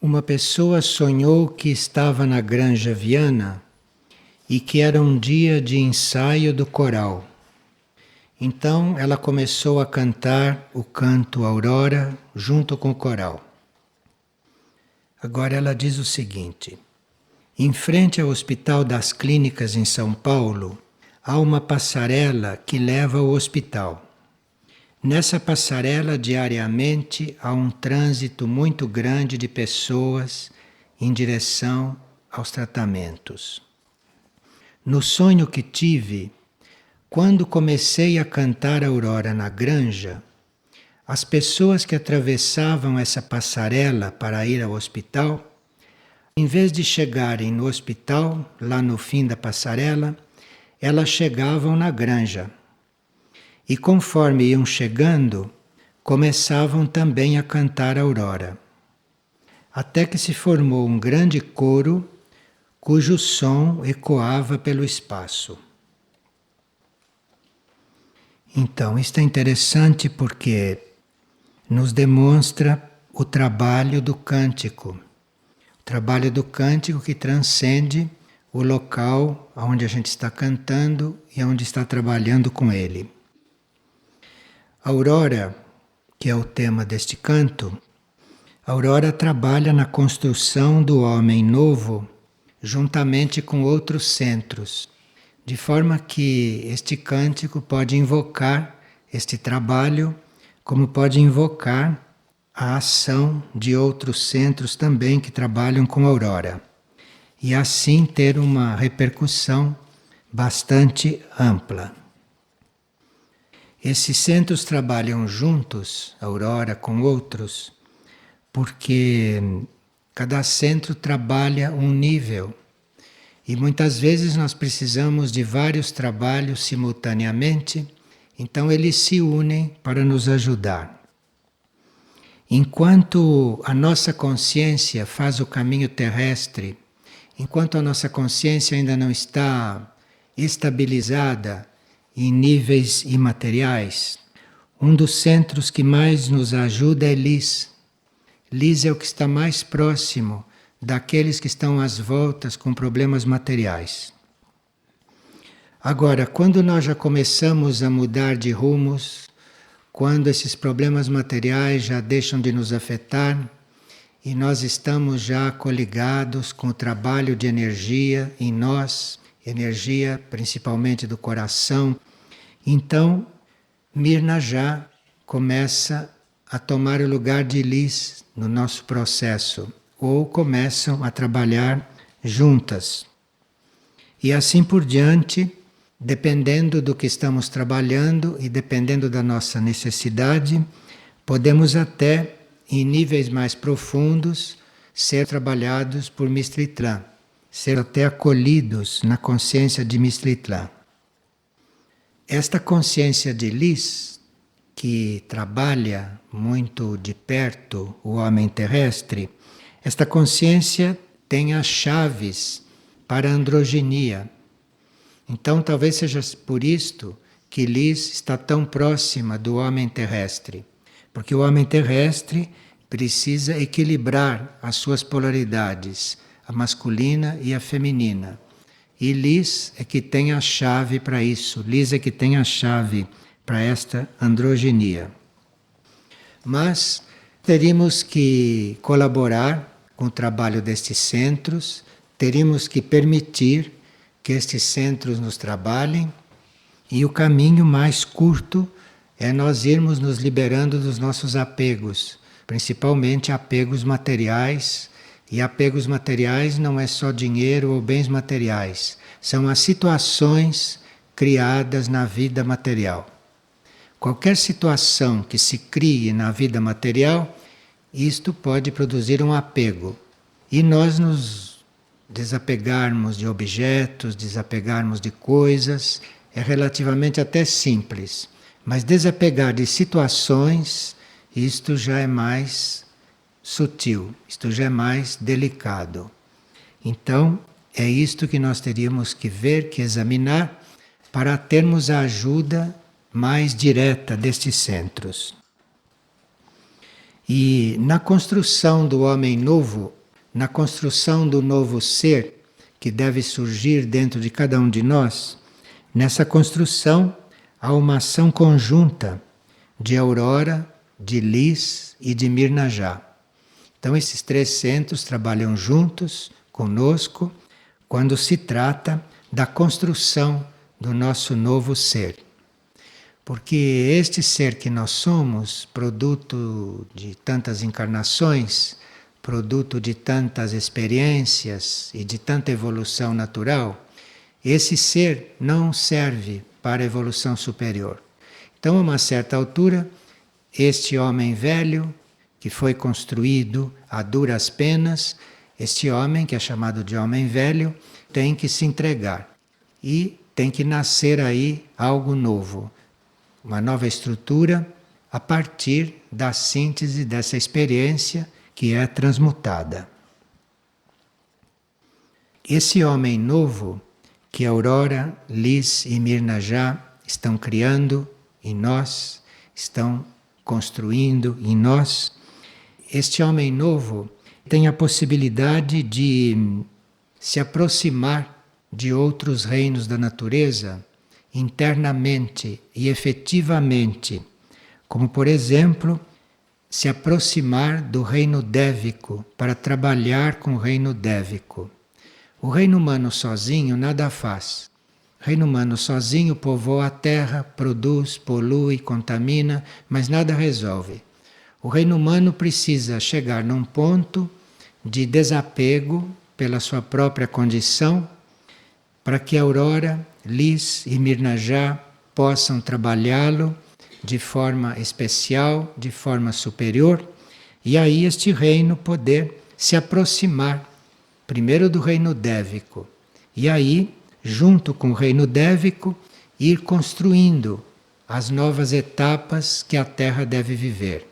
Uma pessoa sonhou que estava na Granja Viana e que era um dia de ensaio do coral. Então ela começou a cantar o canto Aurora junto com o coral. Agora ela diz o seguinte: em frente ao Hospital das Clínicas em São Paulo, há uma passarela que leva ao hospital. Nessa passarela, diariamente, há um trânsito muito grande de pessoas em direção aos tratamentos. No sonho que tive, quando comecei a cantar Aurora na granja, as pessoas que atravessavam essa passarela para ir ao hospital, em vez de chegarem no hospital, lá no fim da passarela, elas chegavam na granja. E conforme iam chegando, começavam também a cantar Aurora. Até que se formou um grande coro, cujo som ecoava pelo espaço. Então, isto é interessante porque nos demonstra o trabalho do cântico. O trabalho do cântico que transcende o local onde a gente está cantando e onde está trabalhando com ele. Aurora, que é o tema deste canto, Aurora trabalha na construção do homem novo juntamente com outros centros, de forma que este cântico pode invocar este trabalho, como pode invocar a ação de outros centros também que trabalham com Aurora, e assim ter uma repercussão bastante ampla. Esses centros trabalham juntos, Aurora com outros, porque cada centro trabalha um nível. E muitas vezes nós precisamos de vários trabalhos simultaneamente, então eles se unem para nos ajudar. Enquanto a nossa consciência faz o caminho terrestre, enquanto a nossa consciência ainda não está estabilizada em níveis imateriais, um dos centros que mais nos ajuda é Lis. Lis é o que está mais próximo daqueles que estão às voltas com problemas materiais. Agora, quando nós já começamos a mudar de rumos, quando esses problemas materiais já deixam de nos afetar e nós estamos já coligados com o trabalho de energia em nós, energia principalmente do coração, então Mirna já começa a tomar o lugar de Lis no nosso processo, ou começam a trabalhar juntas. E assim por diante, dependendo do que estamos trabalhando e dependendo da nossa necessidade, podemos até, em níveis mais profundos, ser trabalhados por Mistritlan, ser até acolhidos na consciência de Mistritlan. Esta consciência de Lis, que trabalha muito de perto o homem terrestre, esta consciência tem as chaves para a androginia. Então talvez seja por isto que Lis está tão próxima do homem terrestre, porque o homem terrestre precisa equilibrar as suas polaridades, a masculina e a feminina. E Lis é que tem a chave para isso, Lis é que tem a chave para esta androginia. Mas teríamos que colaborar com o trabalho destes centros, teríamos que permitir que estes centros nos trabalhem, e o caminho mais curto é nós irmos nos liberando dos nossos apegos, principalmente apegos materiais. E apegos materiais não é só dinheiro ou bens materiais, são as situações criadas na vida material. Qualquer situação que se crie na vida material, isto pode produzir um apego. E nós nos desapegarmos de objetos, desapegarmos de coisas, é relativamente até simples. Mas desapegar de situações, isto já é mais sutil, isto já é mais delicado. Então, é isto que nós teríamos que ver, que examinar, para termos a ajuda mais direta destes centros. E na construção do homem novo, na construção do novo ser que deve surgir dentro de cada um de nós, nessa construção há uma ação conjunta de Aurora, de Lis e de Mirnajá. Então esses três centros trabalham juntos conosco quando se trata da construção do nosso novo ser. Porque este ser que nós somos, produto de tantas encarnações, produto de tantas experiências e de tanta evolução natural, esse ser não serve para a evolução superior. Então, a uma certa altura, este homem velho, que foi construído a duras penas, este homem, que é chamado de homem velho, tem que se entregar e tem que nascer aí algo novo, uma nova estrutura a partir da síntese dessa experiência que é transmutada. Esse homem novo que Aurora, Lis e Mirnajá estão criando em nós, estão construindo em nós, este homem novo tem a possibilidade de se aproximar de outros reinos da natureza internamente e efetivamente, como por exemplo, se aproximar do reino dévico para trabalhar com o reino dévico. O reino humano sozinho nada faz. O reino humano sozinho povoa a terra, produz, polui, contamina, mas nada resolve. O reino humano precisa chegar num ponto de desapego pela sua própria condição, para que a Aurora, Lis e Mirnajá possam trabalhá-lo de forma especial, de forma superior, e aí este reino poder se aproximar primeiro do reino dévico, e aí, junto com o reino dévico, ir construindo as novas etapas que a Terra deve viver.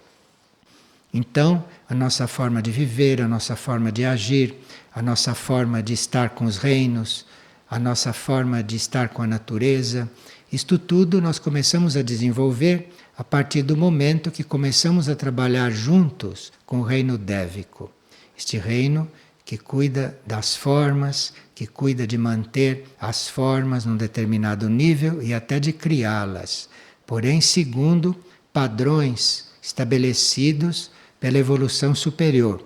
Então, a nossa forma de viver, a nossa forma de agir, a nossa forma de estar com os reinos, a nossa forma de estar com a natureza, isto tudo nós começamos a desenvolver a partir do momento que começamos a trabalhar juntos com o reino dévico. Este reino que cuida das formas, que cuida de manter as formas num determinado nível e até de criá-las, porém segundo padrões estabelecidos pela evolução superior,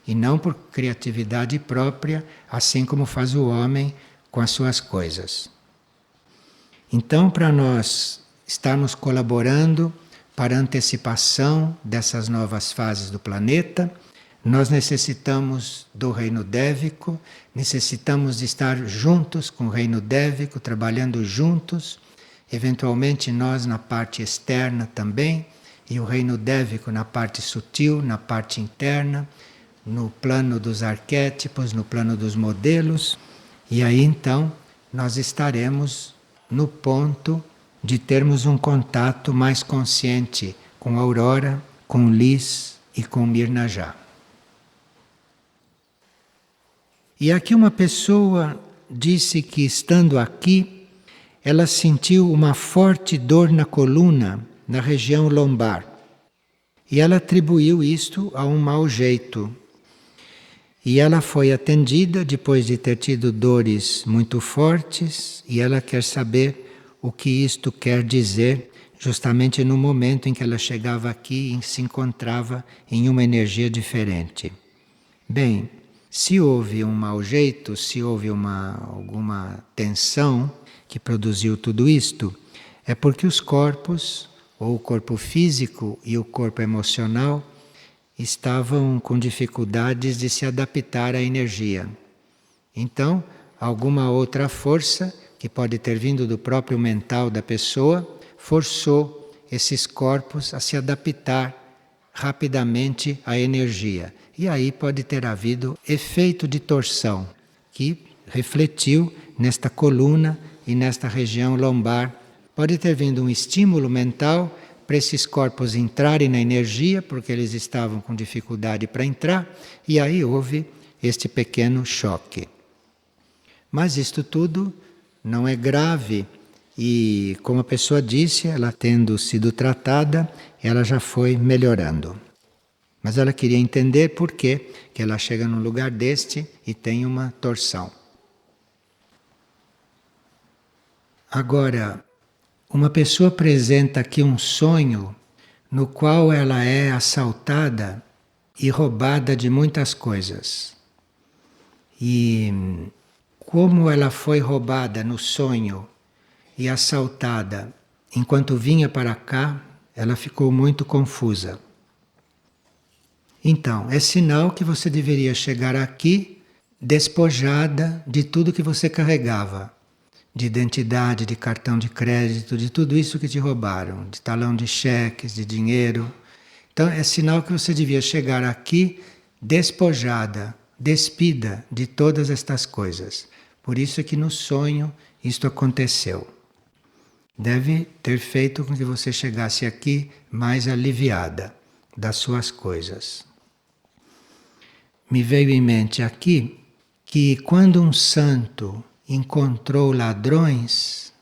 e não por criatividade própria, assim como faz o homem com as suas coisas. Então, para nós estarmos colaborando para a antecipação dessas novas fases do planeta, nós necessitamos do reino dévico, necessitamos de estar juntos com o reino dévico, trabalhando juntos, eventualmente nós na parte externa também, e o reino dévico na parte sutil, na parte interna, no plano dos arquétipos, no plano dos modelos. E aí então nós estaremos no ponto de termos um contato mais consciente com a Aurora, com Lis e com Mirnajá. E aqui uma pessoa disse que estando aqui, ela sentiu uma forte dor na coluna, na região lombar. E ela atribuiu isto a um mau jeito. E ela foi atendida depois de ter tido dores muito fortes e ela quer saber o que isto quer dizer justamente no momento em que ela chegava aqui e se encontrava em uma energia diferente. Bem, se houve um mau jeito, se houve alguma tensão que produziu tudo isto, é porque os corpos, ou o corpo físico e o corpo emocional, estavam com dificuldades de se adaptar à energia. Então, alguma outra força, que pode ter vindo do próprio mental da pessoa, forçou esses corpos a se adaptar rapidamente à energia. E aí pode ter havido efeito de torção, que refletiu nesta coluna e nesta região lombar. Pode ter vindo um estímulo mental para esses corpos entrarem na energia, porque eles estavam com dificuldade para entrar, e aí houve este pequeno choque. Mas isto tudo não é grave, e como a pessoa disse, ela tendo sido tratada, ela já foi melhorando. Mas ela queria entender por que ela chega num lugar deste e tem uma torção. Agora, uma pessoa apresenta aqui um sonho no qual ela é assaltada e roubada de muitas coisas. E como ela foi roubada no sonho e assaltada enquanto vinha para cá, ela ficou muito confusa. Então, é sinal que você deveria chegar aqui despojada de tudo que você carregava. De identidade, de cartão de crédito, de tudo isso que te roubaram. De talão de cheques, de dinheiro. Então, é sinal que você devia chegar aqui despojada, despida de todas estas coisas. Por isso é que no sonho isto aconteceu. Deve ter feito com que você chegasse aqui mais aliviada das suas coisas. Me veio em mente aqui que quando um santo encontrou ladrões,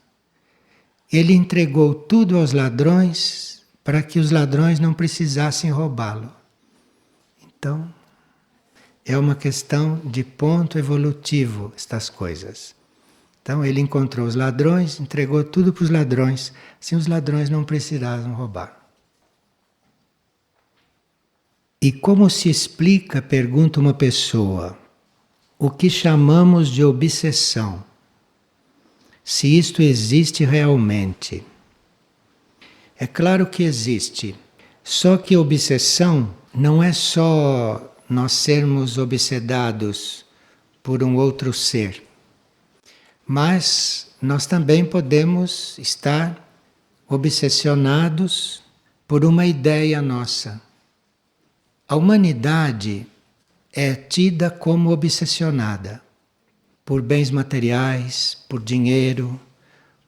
ele entregou tudo aos ladrões para que os ladrões não precisassem roubá-lo. Então, é uma questão de ponto evolutivo estas coisas. Então ele encontrou os ladrões, entregou tudo para os ladrões, assim os ladrões não precisavam roubar. E como se explica, pergunta uma pessoa, o que chamamos de obsessão? Se isto existe realmente? É claro que existe, só que obsessão não é só nós sermos obsedados por um outro ser, mas nós também podemos estar obsessionados por uma ideia nossa. A humanidade é tida como obsessionada por bens materiais, por dinheiro,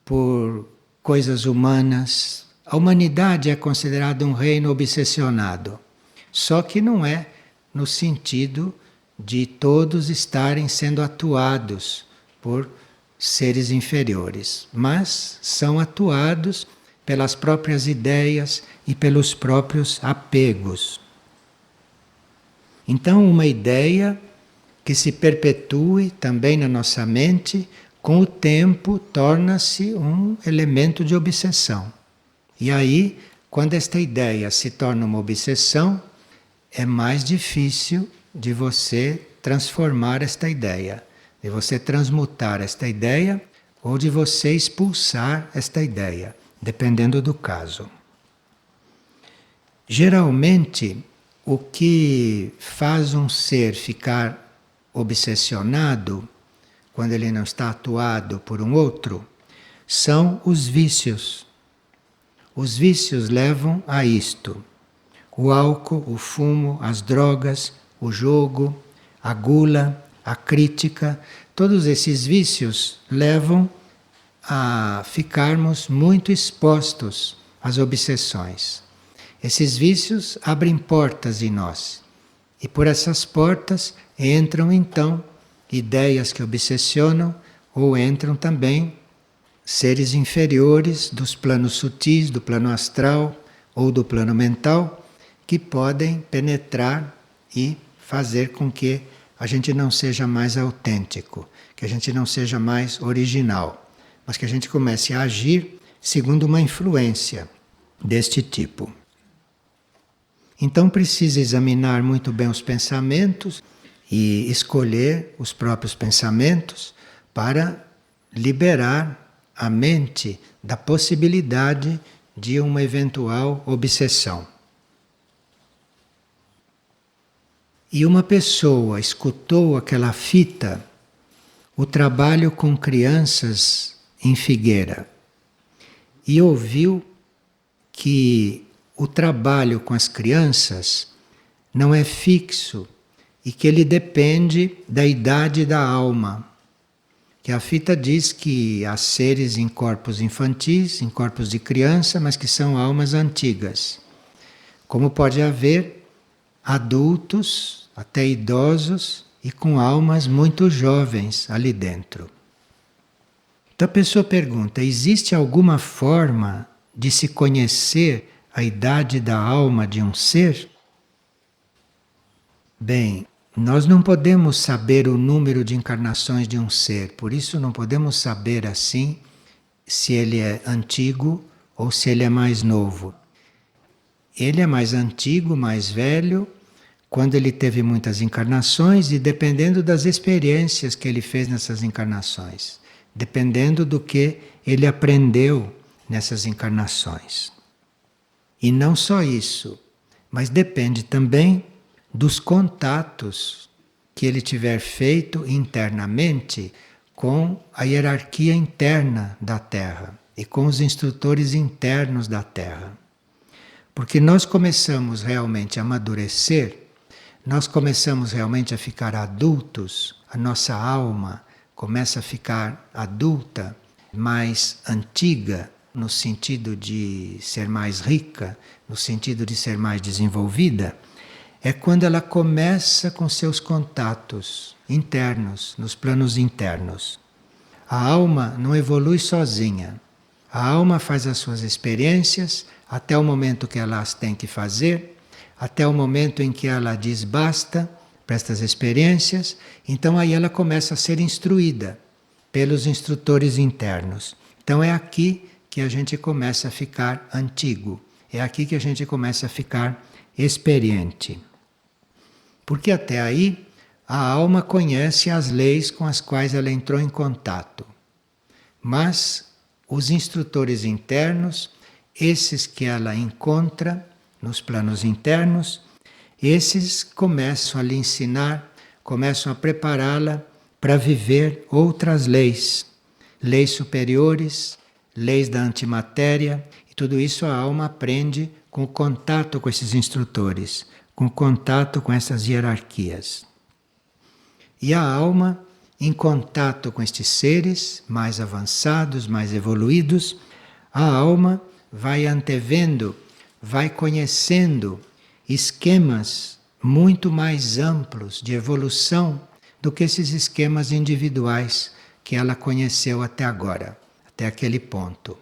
por coisas humanas. A humanidade é considerada um reino obsessionado, só que não é no sentido de todos estarem sendo atuados por seres inferiores, mas são atuados pelas próprias ideias e pelos próprios apegos. Então, uma ideia que se perpetue também na nossa mente, com o tempo torna-se um elemento de obsessão. E aí, quando esta ideia se torna uma obsessão, é mais difícil de você transformar esta ideia, de você transmutar esta ideia ou de você expulsar esta ideia, dependendo do caso. Geralmente, o que faz um ser ficar obsessionado, quando ele não está atuado por um outro, são os vícios. Os vícios levam a isto: o álcool, o fumo, as drogas, o jogo, a gula, a crítica. Todos esses vícios levam a ficarmos muito expostos às obsessões. Esses vícios abrem portas em nós. E por essas portas entram então ideias que obsessionam, ou entram também seres inferiores dos planos sutis, do plano astral ou do plano mental, que podem penetrar e fazer com que a gente não seja mais autêntico, que a gente não seja mais original, mas que a gente comece a agir segundo uma influência deste tipo. Então precisa examinar muito bem os pensamentos e escolher os próprios pensamentos para liberar a mente da possibilidade de uma eventual obsessão. E uma pessoa escutou aquela fita, o trabalho com crianças em Figueira, e ouviu que o trabalho com as crianças não é fixo e que ele depende da idade da alma. Que a fita diz que há seres em corpos infantis, em corpos de criança, mas que são almas antigas. Como pode haver adultos, até idosos, e com almas muito jovens ali dentro. Então a pessoa pergunta: existe alguma forma de se conhecer a idade da alma de um ser? Bem, nós não podemos saber o número de encarnações de um ser, por isso não podemos saber assim se ele é antigo ou se ele é mais novo. Ele é mais antigo, mais velho, quando ele teve muitas encarnações e dependendo das experiências que ele fez nessas encarnações, dependendo do que ele aprendeu nessas encarnações. E não só isso, mas depende também dos contatos que ele tiver feito internamente com a hierarquia interna da Terra e com os instrutores internos da Terra. Porque nós começamos realmente a amadurecer, nós começamos realmente a ficar adultos, a nossa alma começa a ficar adulta, mais antiga, no sentido de ser mais rica, no sentido de ser mais desenvolvida, é quando ela começa com seus contatos internos, nos planos internos. A alma não evolui sozinha. A alma faz as suas experiências até o momento que ela as tem que fazer, até o momento em que ela diz basta para estas experiências, então aí ela começa a ser instruída pelos instrutores internos. Então é aqui que a gente começa a ficar antigo, é aqui que a gente começa a ficar experiente. Porque até aí a alma conhece as leis com as quais ela entrou em contato. Mas os instrutores internos, esses que ela encontra nos planos internos, esses começam a lhe ensinar, começam a prepará-la para viver outras leis, leis superiores, leis da antimatéria, e tudo isso a alma aprende com o contato com esses instrutores, com o contato com essas hierarquias. E a alma, em contato com estes seres mais avançados, mais evoluídos, a alma vai antevendo, vai conhecendo esquemas muito mais amplos de evolução do que esses esquemas individuais que ela conheceu até agora, até aquele ponto.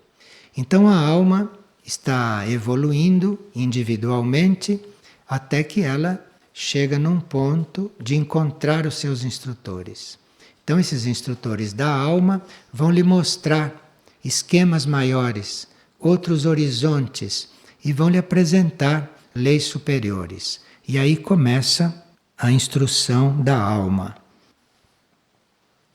Então a alma está evoluindo individualmente até que ela chega num ponto de encontrar os seus instrutores. Então esses instrutores da alma vão lhe mostrar esquemas maiores, outros horizontes, e vão lhe apresentar leis superiores. E aí começa a instrução da alma.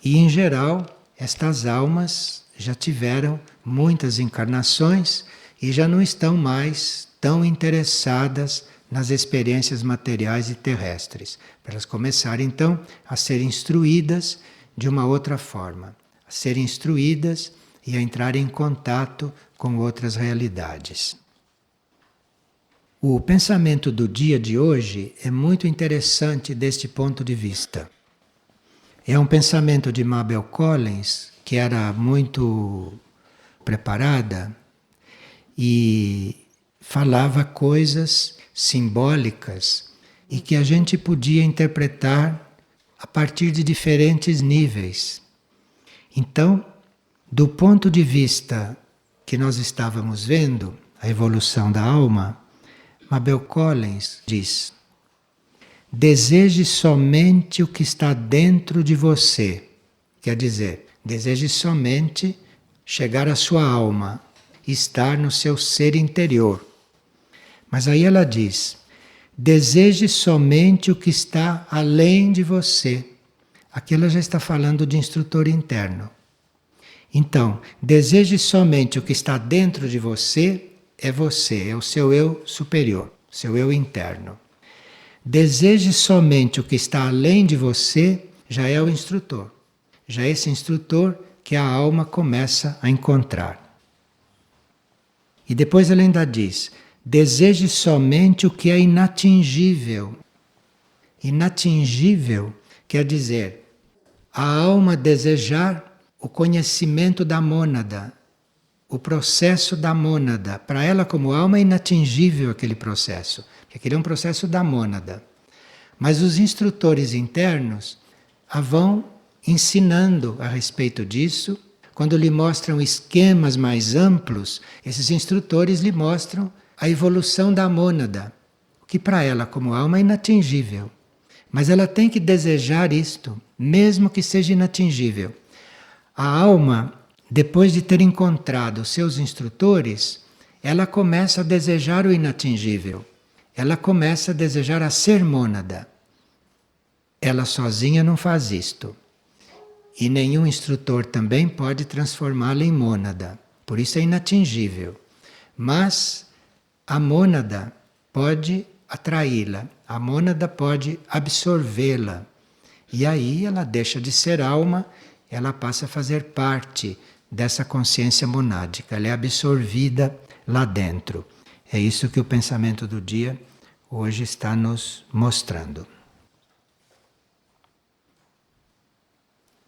E em geral, estas almas já tiveram muitas encarnações e já não estão mais tão interessadas nas experiências materiais e terrestres, para elas começarem então a ser instruídas de uma outra forma, a serem instruídas e a entrar em contato com outras realidades. O pensamento do dia de hoje é muito interessante deste ponto de vista. É um pensamento de Mabel Collins, que era muito preparada e falava coisas simbólicas e que a gente podia interpretar a partir de diferentes níveis. Então, do ponto de vista que nós estávamos vendo, a evolução da alma, Mabel Collins diz: deseje somente o que está dentro de você. Quer dizer, deseje somente chegar à sua alma, estar no seu ser interior. Mas aí ela diz: deseje somente o que está além de você. Aqui ela já está falando de instrutor interno. Então, deseje somente o que está dentro de você, é o seu eu superior, seu eu interno. Deseje somente o que está além de você, já é o instrutor. Já é esse instrutor que a alma começa a encontrar. E depois ela ainda diz: deseje somente o que é inatingível. Inatingível quer dizer a alma desejar o conhecimento da mônada, o processo da mônada. Para ela, como alma, é inatingível aquele processo, porque aquele é um processo da mônada. Mas os instrutores internos a vão ensinando a respeito disso. Quando lhe mostram esquemas mais amplos, esses instrutores lhe mostram a evolução da mônada, o que para ela, como alma, é inatingível. Mas ela tem que desejar isto, mesmo que seja inatingível. A alma, depois de ter encontrado seus instrutores, ela começa a desejar o inatingível. Ela começa a desejar a ser mônada. Ela sozinha não faz isto. E nenhum instrutor também pode transformá-la em mônada. Por isso é inatingível. Mas a mônada pode atraí-la. A mônada pode absorvê-la. E aí ela deixa de ser alma, ela passa a fazer parte dessa consciência monádica. Ela é absorvida lá dentro. É isso que o pensamento do dia hoje está nos mostrando.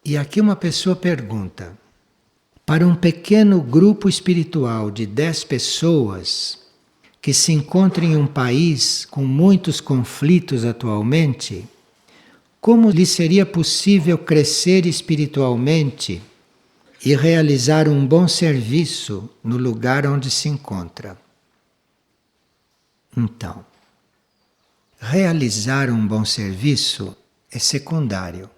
E aqui uma pessoa pergunta: para um pequeno grupo espiritual de 10 pessoas que se encontra em um país com muitos conflitos atualmente, como lhe seria possível crescer espiritualmente e realizar um bom serviço no lugar onde se encontra? Então, realizar um bom serviço é secundário.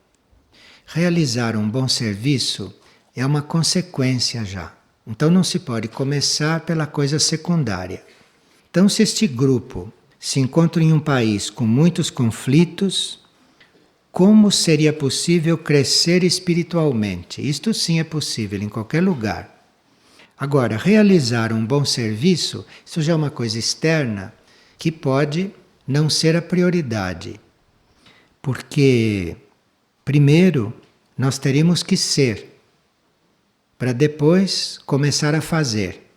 Realizar um bom serviço é uma consequência já. Então não se pode começar pela coisa secundária. Então, se este grupo se encontra em um país com muitos conflitos, como seria possível crescer espiritualmente? Isto sim é possível em qualquer lugar. Agora, realizar um bom serviço, isso já é uma coisa externa que pode não ser a prioridade. Porque primeiro, nós teríamos que ser, para depois começar a fazer.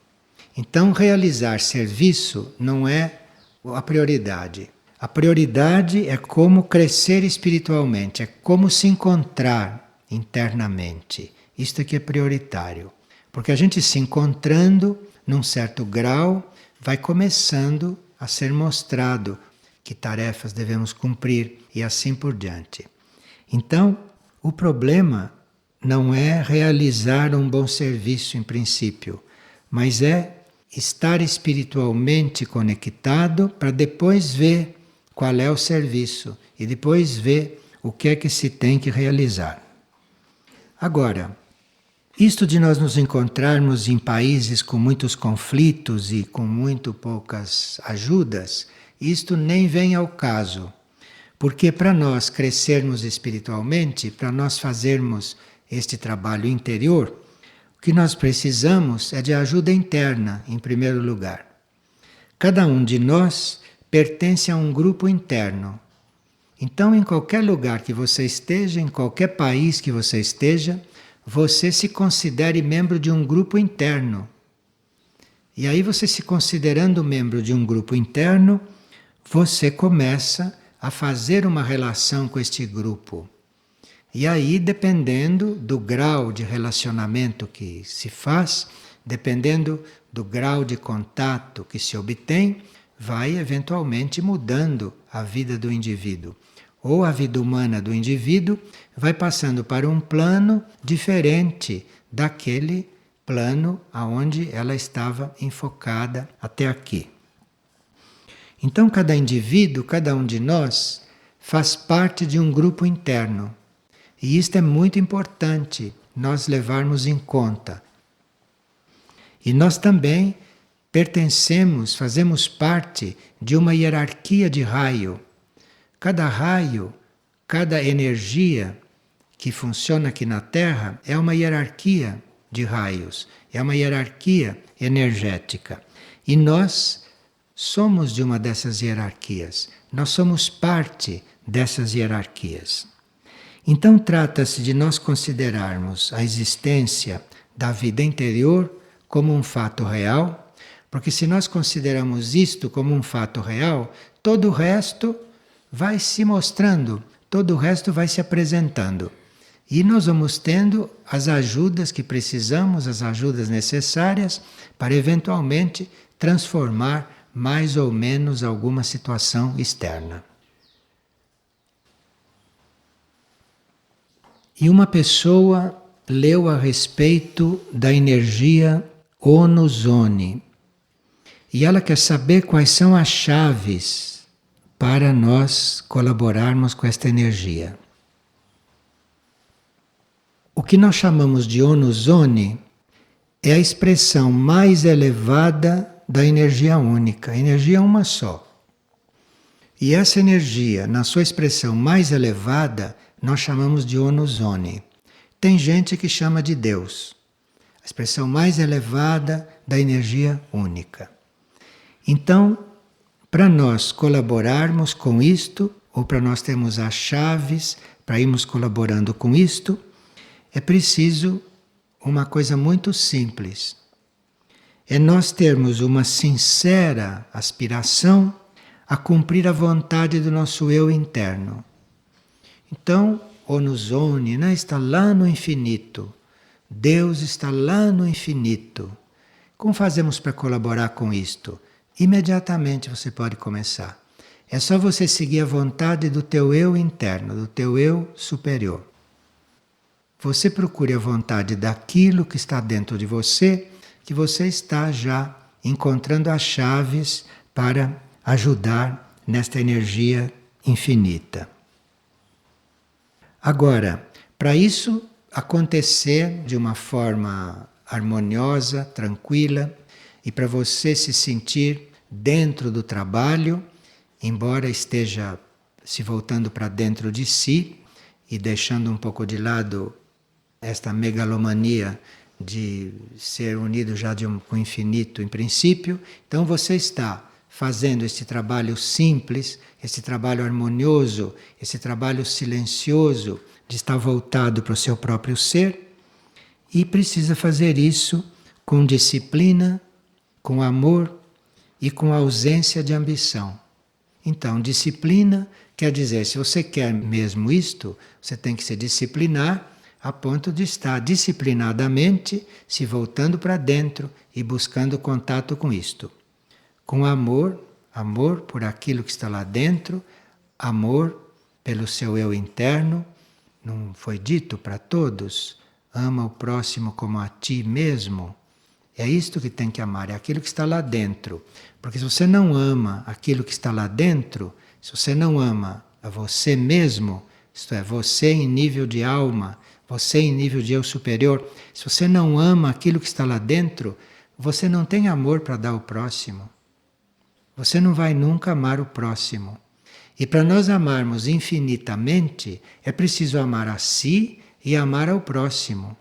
Então, realizar serviço não é a prioridade. A prioridade é como crescer espiritualmente, é como se encontrar internamente. Isto é que é prioritário. Porque a gente se encontrando, num certo grau, vai começando a ser mostrado que tarefas devemos cumprir e assim por diante. Então, o problema não é realizar um bom serviço em princípio, mas é estar espiritualmente conectado para depois ver qual é o serviço e depois ver o que é que se tem que realizar. Agora, isto de nós nos encontrarmos em países com muitos conflitos e com muito poucas ajudas, isto nem vem ao caso. Porque para nós crescermos espiritualmente, para nós fazermos este trabalho interior, o que nós precisamos é de ajuda interna, em primeiro lugar. Cada um de nós pertence a um grupo interno. Então, em qualquer lugar que você esteja, em qualquer país que você esteja, você se considere membro de um grupo interno. E aí, você se considerando membro de um grupo interno, você começa a fazer uma relação com este grupo. E aí, dependendo do grau de relacionamento que se faz, dependendo do grau de contato que se obtém, vai eventualmente mudando a vida do indivíduo. Ou a vida humana do indivíduo vai passando para um plano diferente daquele plano aonde ela estava enfocada até aqui. Então, cada indivíduo, cada um de nós, faz parte de um grupo interno. E isto é muito importante nós levarmos em conta. E nós também pertencemos, fazemos parte de uma hierarquia de raio. Cada raio, cada energia que funciona aqui na Terra é uma hierarquia de raios, é uma hierarquia energética. E nós somos de uma dessas hierarquias. Nós somos parte dessas hierarquias. Então trata-se de nós considerarmos a existência da vida interior como um fato real, porque se nós consideramos isto como um fato real, todo o resto vai se mostrando, todo o resto vai se apresentando. E nós vamos tendo as ajudas que precisamos, as ajudas necessárias para eventualmente transformar mais ou menos alguma situação externa. E uma pessoa leu a respeito da energia Onus Oni. E ela quer saber quais são as chaves para nós colaborarmos com esta energia. O que nós chamamos de Onuzone é a expressão mais elevada da energia única. A energia é uma só. E essa energia, na sua expressão mais elevada, nós chamamos de Onuzone. Tem gente que chama de Deus. A expressão mais elevada da energia única. Então, para nós colaborarmos com isto, ou para nós termos as chaves para irmos colaborando com isto, é preciso uma coisa muito simples. É nós termos uma sincera aspiração a cumprir a vontade do nosso eu interno. Então, Onuzone, né, está lá no infinito. Deus está lá no infinito. Como fazemos para colaborar com isto? Imediatamente você pode começar. É só você seguir a vontade do teu eu interno, do teu eu superior. Você procure a vontade daquilo que está dentro de você, que você está já encontrando as chaves para ajudar nesta energia infinita. Agora, para isso acontecer de uma forma harmoniosa, tranquila, e para você se sentir dentro do trabalho, embora esteja se voltando para dentro de si e deixando um pouco de lado esta megalomania de ser unido já com o infinito em princípio, então você está fazendo esse trabalho simples, esse trabalho harmonioso, esse trabalho silencioso de estar voltado para o seu próprio ser e precisa fazer isso com disciplina, com amor e com ausência de ambição. Então, disciplina quer dizer, se você quer mesmo isto, você tem que se disciplinar a ponto de estar disciplinadamente se voltando para dentro e buscando contato com isto. Com amor, amor por aquilo que está lá dentro, amor pelo seu eu interno. Não foi dito para todos? Ama o próximo como a ti mesmo. É isto que tem que amar, é aquilo que está lá dentro. Porque se você não ama aquilo que está lá dentro, se você não ama a você mesmo, isto é, você em nível de alma, você em nível de eu superior, se você não ama aquilo que está lá dentro, você não tem amor para dar ao próximo. Você não vai nunca amar o próximo. E para nós amarmos infinitamente, é preciso amar a si e amar ao próximo.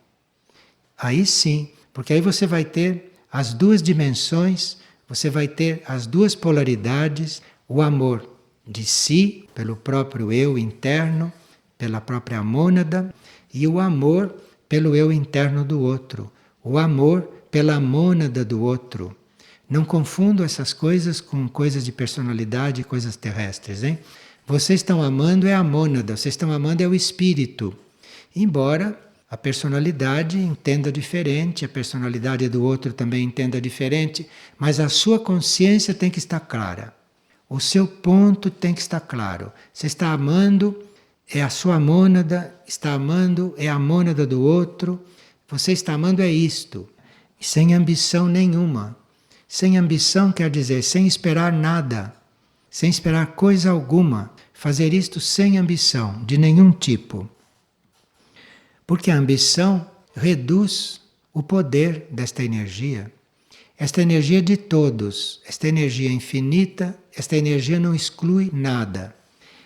Aí sim, porque aí você vai ter as duas dimensões, você vai ter as duas polaridades, o amor de si, pelo próprio eu interno, pela própria mônada, e o amor pelo eu interno do outro, o amor pela mônada do outro. Não confundo essas coisas com coisas de personalidade e coisas terrestres, hein? Vocês estão amando é a mônada, vocês estão amando é o espírito. Embora a personalidade entenda diferente, a personalidade do outro também entenda diferente, mas a sua consciência tem que estar clara. O seu ponto tem que estar claro. Você está amando, é a sua mônada, está amando, é a mônada do outro. Você está amando é isto, sem ambição nenhuma. Sem ambição quer dizer sem esperar nada, sem esperar coisa alguma. Fazer isto sem ambição, de nenhum tipo. Porque a ambição reduz o poder desta energia. Esta energia é de todos, esta energia é infinita, esta energia não exclui nada.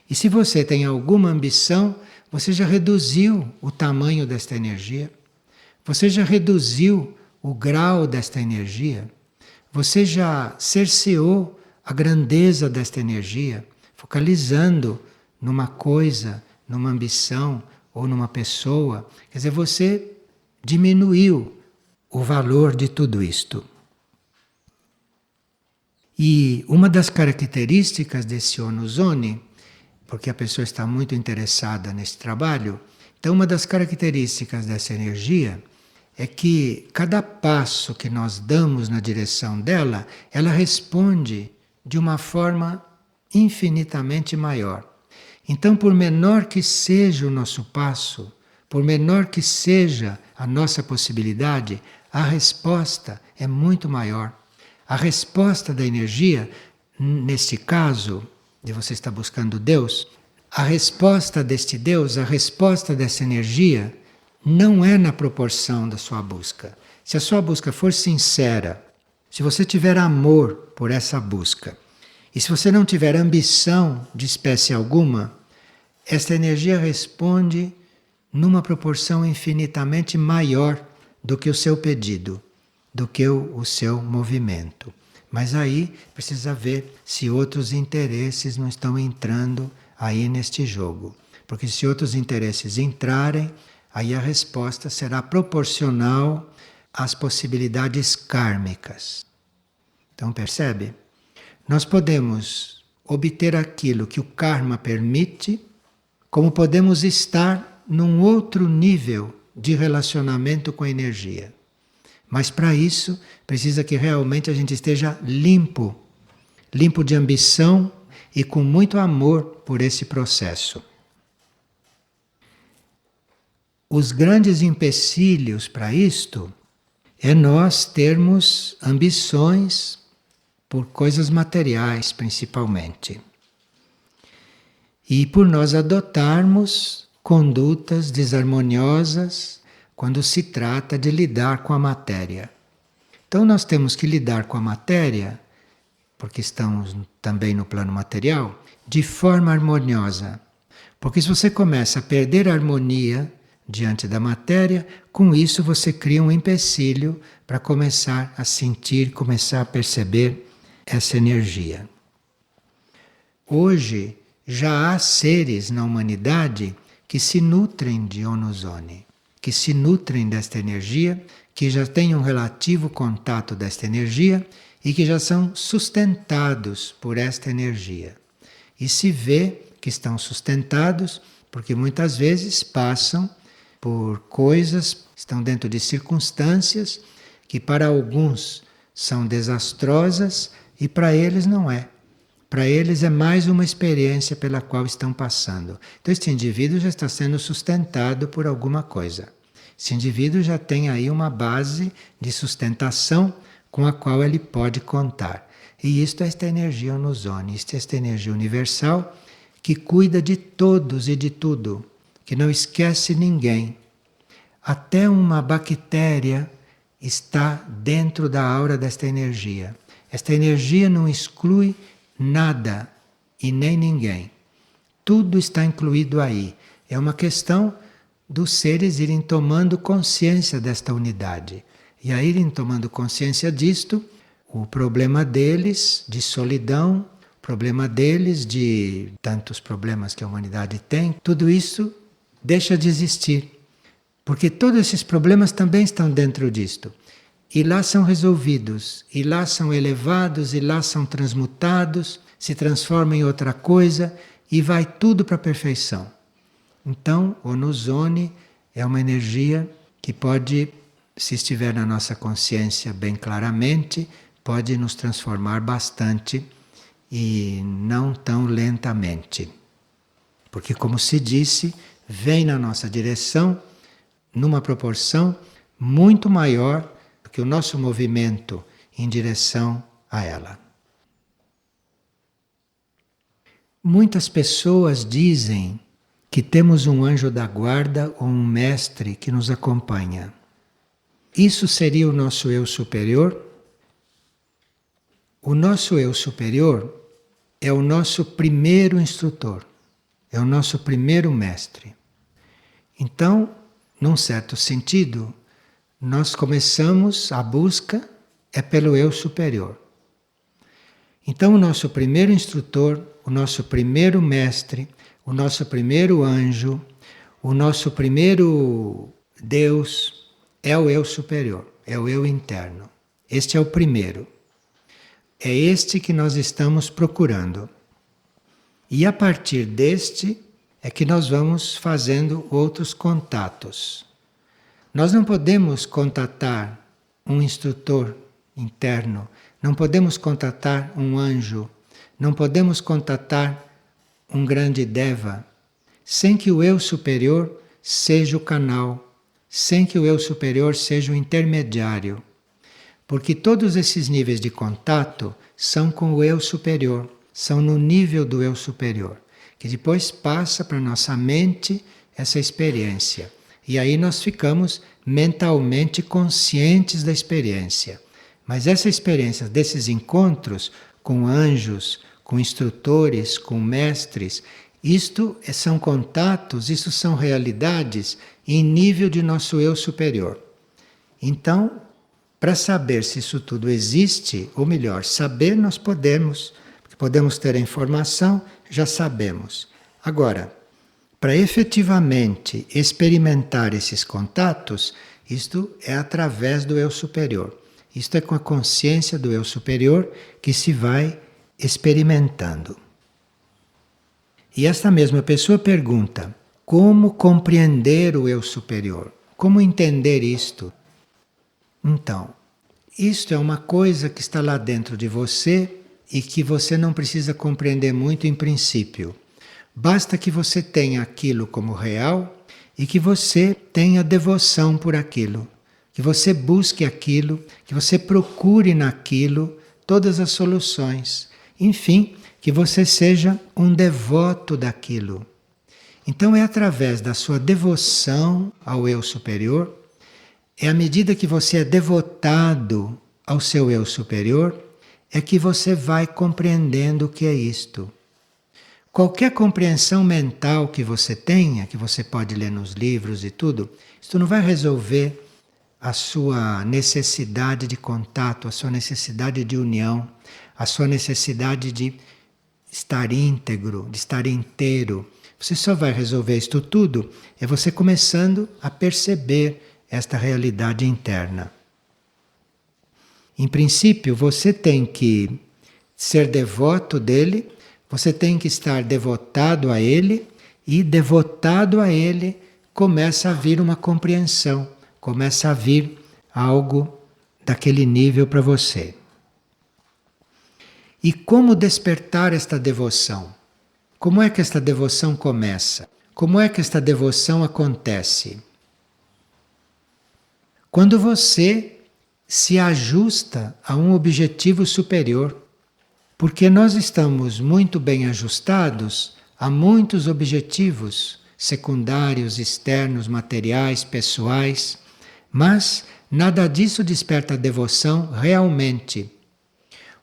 E se você tem alguma ambição, você já reduziu o tamanho desta energia, você já reduziu o grau desta energia, você já cerceou a grandeza desta energia, focalizando numa coisa, numa ambição ou numa pessoa. Quer dizer, você diminuiu o valor de tudo isto. E uma das características desse Onuzone, porque a pessoa está muito interessada nesse trabalho, então uma das características dessa energia é que cada passo que nós damos na direção dela, ela responde de uma forma infinitamente maior. Então, por menor que seja o nosso passo, por menor que seja a nossa possibilidade, a resposta é muito maior. A resposta da energia, neste caso, de você estar buscando Deus, a resposta deste Deus, a resposta dessa energia, não é na proporção da sua busca. Se a sua busca for sincera, se você tiver amor por essa busca, e se você não tiver ambição de espécie alguma, esta energia responde numa proporção infinitamente maior do que o seu pedido, do que o seu movimento. Mas aí precisa ver se outros interesses não estão entrando aí neste jogo. Porque se outros interesses entrarem, aí a resposta será proporcional às possibilidades kármicas. Então percebe? Nós podemos obter aquilo que o karma permite, como podemos estar num outro nível de relacionamento com a energia. Mas para isso, precisa que realmente a gente esteja limpo, limpo de ambição e com muito amor por esse processo. Os grandes empecilhos para isto é nós termos ambições por coisas materiais, principalmente. E por nós adotarmos condutas desarmoniosas quando se trata de lidar com a matéria. Então nós temos que lidar com a matéria, porque estamos também no plano material, de forma harmoniosa. Porque se você começa a perder a harmonia diante da matéria, com isso você cria um empecilho para começar a sentir, começar a perceber essa energia. Hoje já há seres na humanidade que se nutrem de Onozone, que se nutrem desta energia, que já têm um relativo contato desta energia e que já são sustentados por esta energia. E se vê que estão sustentados porque muitas vezes passam por coisas, estão dentro de circunstâncias que para alguns são desastrosas e para eles não é. Para eles é mais uma experiência pela qual estão passando. Então este indivíduo já está sendo sustentado por alguma coisa. Esse indivíduo já tem aí uma base de sustentação com a qual ele pode contar. E isto é esta energia Onozone, isto é esta energia universal que cuida de todos e de tudo, que não esquece ninguém. Até uma bactéria está dentro da aura desta energia. Esta energia não exclui nada e nem ninguém. Tudo está incluído aí. É uma questão dos seres irem tomando consciência desta unidade. E a irem tomando consciência disto, o problema deles de solidão, o problema deles de tantos problemas que a humanidade tem, tudo isso deixa de existir. Porque todos esses problemas também estão dentro disto. E lá são resolvidos, e lá são elevados, e lá são transmutados, se transformam em outra coisa e vai tudo para a perfeição. Então, o Onozone é uma energia que pode, se estiver na nossa consciência bem claramente, pode nos transformar bastante e não tão lentamente. Porque, como se disse, vem na nossa direção numa proporção muito maior do que o nosso movimento em direção a ela. Muitas pessoas dizem que temos um anjo da guarda ou um mestre que nos acompanha. Isso seria o nosso eu superior? O nosso eu superior é o nosso primeiro instrutor, é o nosso primeiro mestre. Então, num certo sentido, nós começamos a busca é pelo eu superior. Então, o nosso primeiro instrutor, o nosso primeiro mestre, o nosso primeiro anjo, o nosso primeiro Deus é o eu superior, é o eu interno. Este é o primeiro. É este que nós estamos procurando. E a partir deste é que nós vamos fazendo outros contatos. Nós não podemos contatar um instrutor interno, não podemos contatar um anjo, não podemos contatar um grande Deva, sem que o eu superior seja o canal, sem que o eu superior seja o intermediário. Porque todos esses níveis de contato são com o eu superior, são no nível do eu superior, que depois passa para nossa mente essa experiência. E aí nós ficamos mentalmente conscientes da experiência. Mas essa experiência desses encontros com anjos, com instrutores, com mestres, isto são contatos, isso são realidades em nível de nosso eu superior. Então, para saber se isso tudo existe, ou melhor, saber nós podemos, porque podemos ter a informação, já sabemos. Agora, para efetivamente experimentar esses contatos, isto é através do eu superior. Isto é com a consciência do eu superior que se vai experimentando. E esta mesma pessoa pergunta: como compreender o eu superior? Como entender isto? Então, isto é uma coisa que está lá dentro de você e que você não precisa compreender muito em princípio. Basta que você tenha aquilo como real e que você tenha devoção por aquilo, que você busque aquilo, que você procure naquilo todas as soluções. Enfim, que você seja um devoto daquilo. Então é através da sua devoção ao eu superior, é à medida que você é devotado ao seu eu superior, é que você vai compreendendo o que é isto. Qualquer compreensão mental que você tenha, que você pode ler nos livros e tudo, isto não vai resolver a sua necessidade de contato, a sua necessidade de união, a sua necessidade de estar íntegro, de estar inteiro. Você só vai resolver isto tudo é você começando a perceber esta realidade interna. Em princípio, você tem que ser devoto dele, você tem que estar devotado a ele, e devotado a ele começa a vir uma compreensão, começa a vir algo daquele nível para você. E como despertar esta devoção? Como é que esta devoção começa? Como é que esta devoção acontece? Quando você se ajusta a um objetivo superior, porque nós estamos muito bem ajustados a muitos objetivos secundários, externos, materiais, pessoais, mas nada disso desperta a devoção realmente.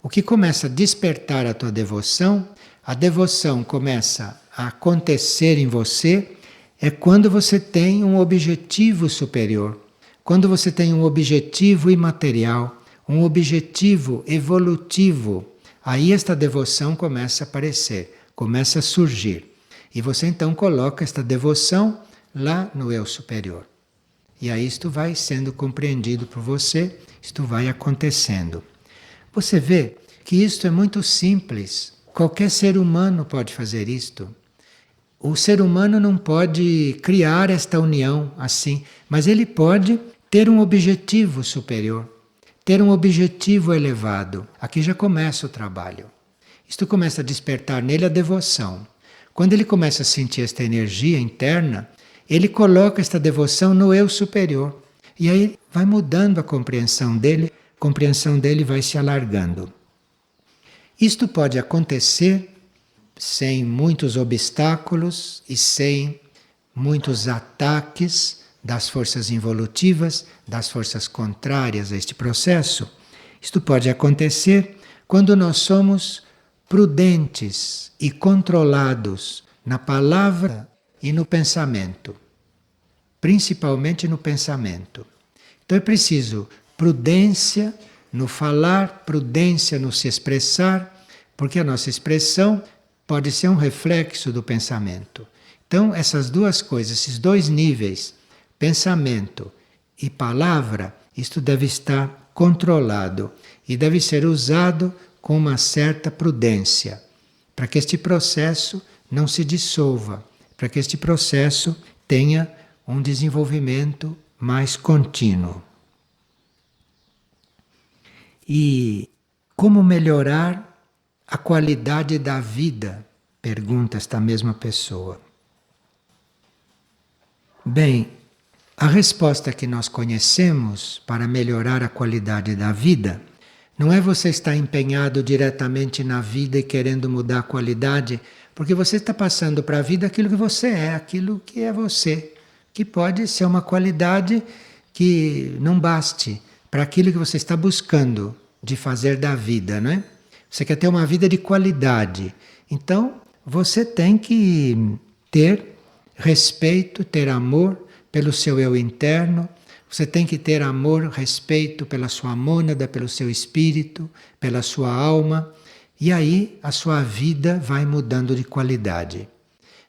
O que começa a despertar a tua devoção, a devoção começa a acontecer em você, é quando você tem um objetivo superior. Quando você tem um objetivo imaterial, um objetivo evolutivo, aí esta devoção começa a aparecer, começa a surgir. E você então coloca esta devoção lá no eu superior. E aí isto vai sendo compreendido por você, isto vai acontecendo. Você vê que isto é muito simples. Qualquer ser humano pode fazer isto. O ser humano não pode criar esta união assim, mas ele pode ter um objetivo superior, ter um objetivo elevado. Aqui já começa o trabalho. Isto começa a despertar nele a devoção. Quando ele começa a sentir esta energia interna, ele coloca esta devoção no eu superior. E aí vai mudando a compreensão dele vai se alargando. Isto pode acontecer sem muitos obstáculos e sem muitos ataques das forças involutivas, das forças contrárias a este processo. Isto pode acontecer quando nós somos prudentes e controlados na palavra e no pensamento, principalmente no pensamento. Então é preciso prudência no falar, prudência no se expressar, porque a nossa expressão pode ser um reflexo do pensamento. Então essas duas coisas, esses dois níveis, pensamento e palavra, isto deve estar controlado e deve ser usado com uma certa prudência, para que este processo não se dissolva, para que este processo tenha um desenvolvimento mais contínuo. E como melhorar a qualidade da vida? Pergunta esta mesma pessoa. Bem, a resposta que nós conhecemos para melhorar a qualidade da vida Não é você estar empenhado diretamente na vida e querendo mudar a qualidade, porque você está passando para a vida aquilo que você é, aquilo que é você, que pode ser uma qualidade que não baste para aquilo que você está buscando de fazer da vida, não é? Você quer ter uma vida de qualidade, então você tem que ter respeito, ter amor pelo seu eu interno. Você tem que ter amor, respeito pela sua mônada, pelo seu espírito, pela sua alma, e aí a sua vida vai mudando de qualidade.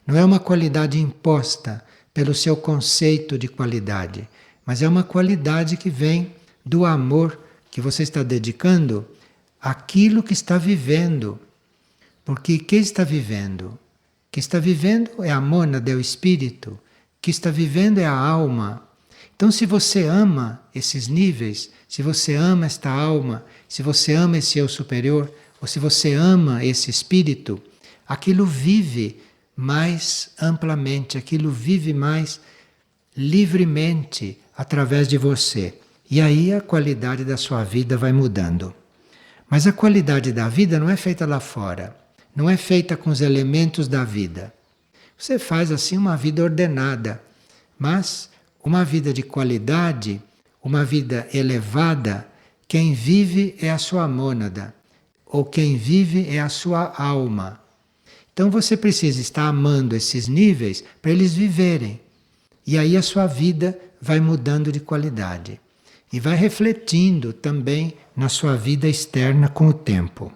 Não é uma qualidade imposta pelo seu conceito de qualidade, mas é uma qualidade que vem do amor que você está dedicando àquilo que está vivendo. Porque que está vivendo? O que está vivendo é a mônada, é o espírito. O que está vivendo é a alma. Então, se você ama esses níveis, se você ama esta alma, se você ama esse eu superior, ou se você ama esse espírito, aquilo vive mais amplamente, aquilo vive mais livremente através de você. E aí a qualidade da sua vida vai mudando. Mas a qualidade da vida não é feita lá fora, não é feita com os elementos da vida. Você faz assim uma vida ordenada, mas uma vida de qualidade, uma vida elevada, quem vive é a sua mônada, ou quem vive é a sua alma. Então você precisa estar amando esses níveis para eles viverem. E aí a sua vida vai mudando de qualidade. E vai refletindo também na sua vida externa com o tempo.